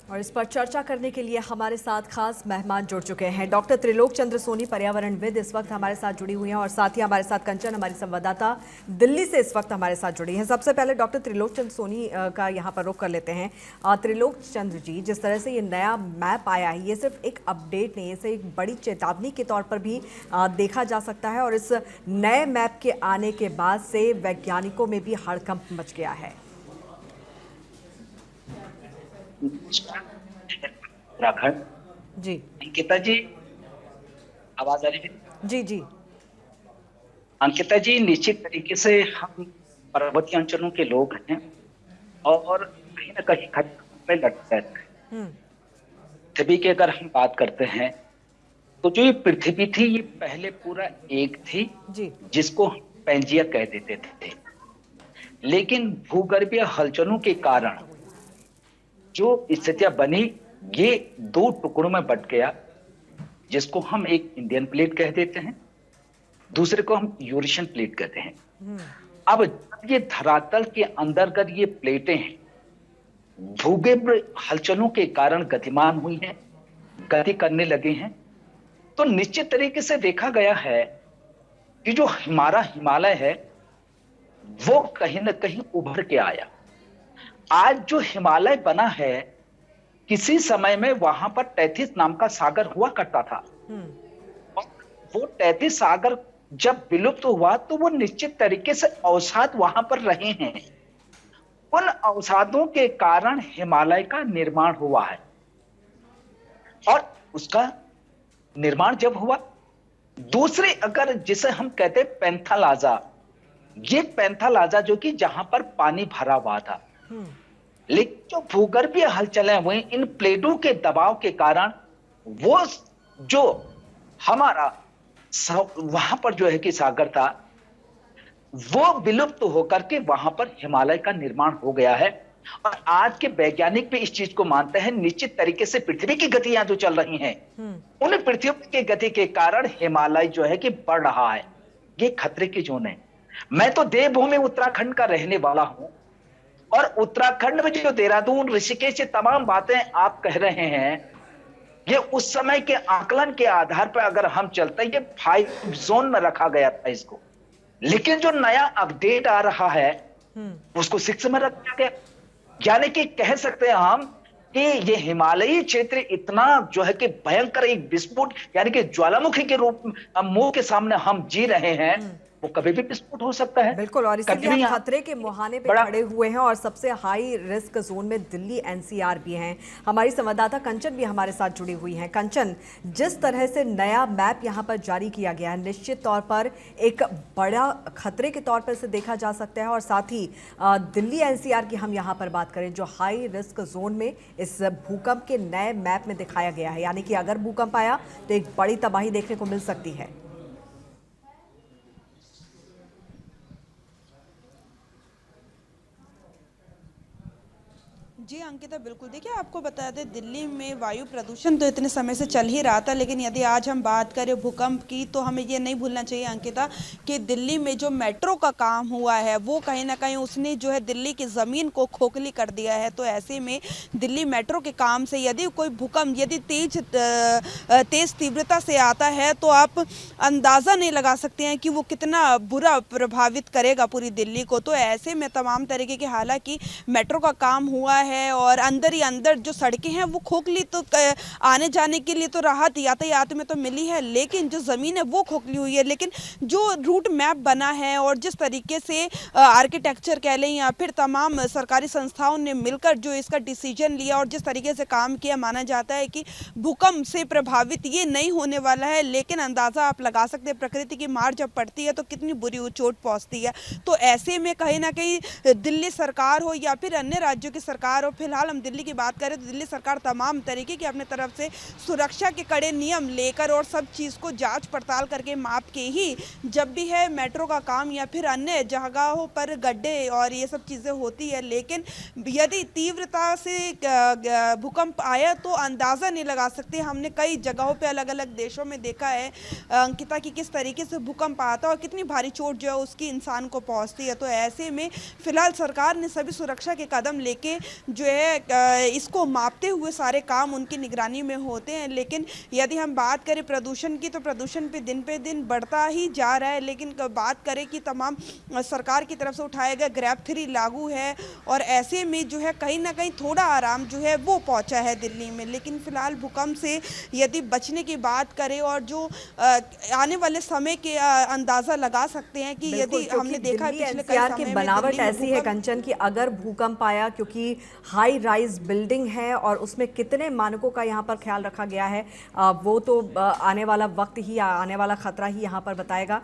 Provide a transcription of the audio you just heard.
और इस पर चर्चा करने के लिए हमारे साथ खास मेहमान जुड़ चुके हैं। डॉक्टर त्रिलोक चंद्र सोनी पर्यावरणविद इस वक्त हमारे साथ जुड़ी हुई हैं और साथ ही हमारे साथ कंचन हमारी संवाददाता दिल्ली से इस वक्त हमारे साथ जुड़ी हैं। सबसे पहले डॉक्टर त्रिलोक चंद्र सोनी का यहाँ पर रुख कर लेते हैं। त्रिलोक चंद्र जी, जिस तरह से ये नया मैप आया है, ये सिर्फ एक अपडेट नहीं, इसे एक बड़ी चेतावनी के तौर पर भी देखा जा सकता है और इस नए मैप के आने के बाद से वैज्ञानिकों में भी हड़कंप मच गया है। उत्तराखंड जी अंकिता जी, आवाज आ रही है? जी जी अंकिता जी, निश्चित तरीके से हम पर्वतीय अंचलों के लोग हैं और कहीं ना कहीं खतरे में लड़ते रहते हैं। पृथ्वी की अगर हम बात करते हैं तो जो ये पृथ्वी थी, ये पहले पूरा एक थी जी जिसको हम पैंजिया कह देते थे, लेकिन भूगर्भीय हलचलों के कारण जो स्थितियां बनी, ये दो टुकड़ों में बट गया, जिसको हम एक इंडियन प्लेट कह देते हैं, दूसरे को हम यूरेशियन प्लेट कहते हैं। अब जब ये धरातल के अंदर कर ये प्लेटें हैं, भूगर्भीय हलचलों के कारण गतिमान हुई हैं, गति करने लगे हैं, तो निश्चित तरीके से देखा गया है कि जो हमारा हिमालय है वो कहीं ना कहीं उभर के आया। आज जो हिमालय बना है, किसी समय में वहां पर तैथिस नाम का सागर हुआ करता था और वो तैथिस सागर जब विलुप्त हुआ तो वो निश्चित तरीके से अवसाद वहां पर रहे हैं। उन अवसादों के कारण हिमालय का निर्माण हुआ है और उसका निर्माण जब हुआ, दूसरे अगर जिसे हम कहते हैं पैंथालाजा, ये पैंथालाजा जो कि जहां पर पानी भरा हुआ था, लेकिन जो भूगर्भीय हलचलें हुई इन प्लेटों के दबाव के कारण वो जो हमारा वहां पर जो है कि सागर था, वो विलुप्त होकर के वहां पर हिमालय का निर्माण हो गया है। और आज के वैज्ञानिक भी इस चीज को मानते हैं। निश्चित तरीके से पृथ्वी की गतियां जो चल रही हैं, उन पृथ्वी की गति के कारण हिमालय जो है कि बढ़ रहा है। ये खतरे की जोन है। मैं तो देवभूमि उत्तराखंड का रहने वाला हूं और उत्तराखंड में जो देहरादून, ऋषिकेश, ये तमाम बातें आप कह रहे हैं, ये उस समय के आकलन के आधार पर अगर हम चलते हैं, ये 5 जोन में रखा गया था इसको, लेकिन जो नया अपडेट आ रहा है उसको 6 में रखा गया। यानी कि कह सकते हैं हम कि ये हिमालयी क्षेत्र इतना जो है कि भयंकर एक विस्फोट, यानी कि ज्वालामुखी के रूप में मुंह के सामने हम जी रहे हैं, वो कभी भी विस्फोट हो सकता है। बिल्कुल, और इसीलिए हम खतरे के मुहाने पे खड़े हुए हैं और सबसे हाई रिस्क जोन में दिल्ली एनसीआर भी हैं। हमारी संवाददाता कंचन भी हमारे साथ जुड़ी हुई हैं। कंचन, जिस तरह से नया मैप यहाँ पर जारी किया गया है, निश्चित तौर पर एक बड़ा खतरे के तौर पर इसे देखा जा सकता है और साथ ही दिल्ली एनसीआर की हम यहाँ पर बात करें, जो हाई रिस्क जोन में इस भूकंप के नए मैप में दिखाया गया है, यानी कि अगर भूकंप आया तो एक बड़ी तबाही देखने को मिल सकती है। जी अंकिता, बिल्कुल। देखिए, आपको बता दें, दिल्ली में वायु प्रदूषण तो इतने समय से चल ही रहा था, लेकिन यदि आज हम बात करें भूकंप की तो हमें ये नहीं भूलना चाहिए अंकिता कि दिल्ली में जो मेट्रो का काम हुआ है वो कहीं ना कहीं उसने जो है दिल्ली की ज़मीन को खोखली कर दिया है। तो ऐसे में दिल्ली मेट्रो के काम से यदि कोई भूकंप यदि तेज तीव्रता से आता है तो आप अंदाज़ा नहीं लगा सकते हैं कि वो कितना बुरा प्रभावित करेगा पूरी दिल्ली को। तो ऐसे में तमाम तरीके के, हालांकि मेट्रो का काम हुआ है और अंदर ही अंदर जो सड़कें हैं वो खोखली, तो आने जाने के लिए तो राहत यातायात में तो मिली है, लेकिन जो ज़मीन है वो खोखली हुई है। लेकिन जो रूट मैप बना है और जिस तरीके से आर्किटेक्चर कह लें या फिर तमाम सरकारी संस्थाओं ने मिलकर जो इसका डिसीजन लिया और जिस तरीके से काम किया, माना जाता है कि भूकंप से प्रभावित ये नहीं होने वाला है। लेकिन अंदाज़ा आप लगा सकते हैं, प्रकृति की मार जब पड़ती है तो कितनी बुरी चोट पहुँचती है। तो ऐसे में कहीं ना कहीं दिल्ली सरकार हो या फिर अन्य राज्यों की सरकार हो, फिलहाल हम दिल्ली की बात करें तो दिल्ली सरकार तमाम तरीके की अपने तरफ से सुरक्षा के कड़े नियम लेकर और सब चीज़ को जांच पड़ताल करके माप के ही जब भी है मेट्रो का काम या फिर अन्य जगहों पर गड्ढे और ये सब चीज़ें होती है। लेकिन यदि तीव्रता से भूकंप आया तो अंदाज़ा नहीं लगा सकते। हमने कई जगहों पे अलग अलग देशों में देखा है अंकिता की किस तरीके से भूकंप आता है और कितनी भारी चोट जो है उसकी इंसान को पहुँचती है। तो ऐसे में फिलहाल सरकार ने सभी सुरक्षा के कदम लेके जो है इसको मापते हुए सारे काम उनकी निगरानी में होते हैं। लेकिन यदि हम बात करें प्रदूषण की, तो प्रदूषण पे दिन बढ़ता ही जा रहा है। लेकिन बात करें कि तमाम सरकार की तरफ से उठाया गया ग्रैब 3 लागू है, और ऐसे में जो है कहीं ना कहीं थोड़ा आराम जो है वो पहुंचा है दिल्ली में। लेकिन फिलहाल भूकंप से यदि बचने की बात करें, और जो आने वाले समय के अंदाजा लगा सकते हैं कि बिल्कुल, यदि हमने क्योंकि देखा दिल्ली पिछले कई एनसीआर समय की में बनावट दिल्ली में ऐसी है भूकंप कंचन कि अगर भूकंप आया, क्योंकि हाई राइज बिल्डिंग है और उसमें कितने मानकों का यहाँ पर ख्याल रखा गया है, वो तो आने वाला वक्त ही, आने वाला खतरा ही यहाँ पर बताएगा।